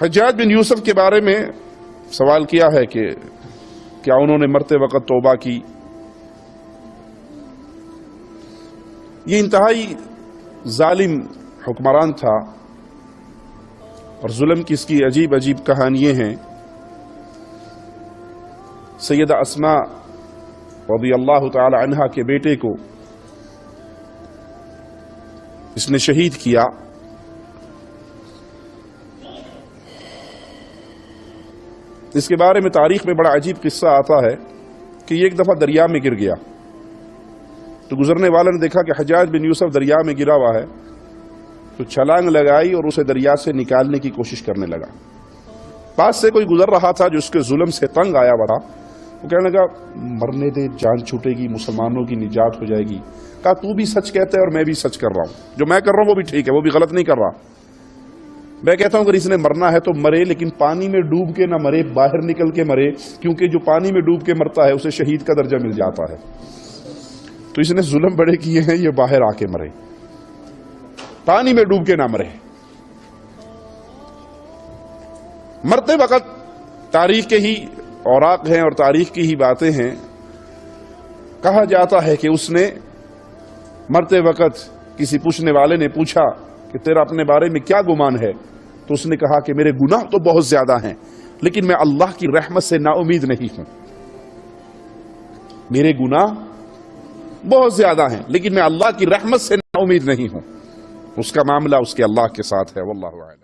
حجاج بن یوسف کے بارے میں سوال کیا ہے کہ کیا انہوں نے مرتے وقت توبہ کی؟ یہ انتہائی ظالم حکمران تھا اور ظلم کی اس کی عجیب عجیب کہانیاں ہیں۔ سیدہ اسماء رضی اللہ تعالی عنہا کے بیٹے کو اس نے شہید کیا۔ اس کے بارے میں تاریخ میں بڑا عجیب قصہ آتا ہے کہ یہ ایک دفعہ دریا میں گر گیا تو گزرنے والے نے دیکھا کہ حجاج بن یوسف دریا میں گرا ہوا ہے، تو چھلانگ لگائی اور اسے دریا سے نکالنے کی کوشش کرنے لگا۔ پاس سے کوئی گزر رہا تھا جو اس کے ظلم سے تنگ آیا بڑا، وہ کہنے لگا مرنے دے، جان چھوٹے گی، مسلمانوں کی نجات ہو جائے گی۔ کہا تو بھی سچ کہتا ہے اور میں بھی سچ کر رہا ہوں، جو میں کر رہا ہوں وہ بھی ٹھیک ہے، وہ بھی غلط نہیں کر رہا۔ میں کہتا ہوں اگر اس نے مرنا ہے تو مرے، لیکن پانی میں ڈوب کے نہ مرے، باہر نکل کے مرے، کیونکہ جو پانی میں ڈوب کے مرتا ہے اسے شہید کا درجہ مل جاتا ہے۔ تو اس نے ظلم بڑے کیے ہیں، یہ باہر آ کے مرے، پانی میں ڈوب کے نہ مرے۔ مرتے وقت تاریخ کے ہی اوراق ہیں اور تاریخ کی ہی باتیں ہیں، کہا جاتا ہے کہ اس نے مرتے وقت کسی پوچھنے والے نے پوچھا کہ تیرا اپنے بارے میں کیا گمان ہے، تو اس نے کہا کہ میرے گناہ تو بہت زیادہ ہیں لیکن میں اللہ کی رحمت سے نا امید نہیں ہوں۔ میرے گناہ بہت زیادہ ہیں لیکن میں اللہ کی رحمت سے نا امید نہیں ہوں۔ اس کا معاملہ اس کے اللہ کے ساتھ ہے، واللہ اعلم۔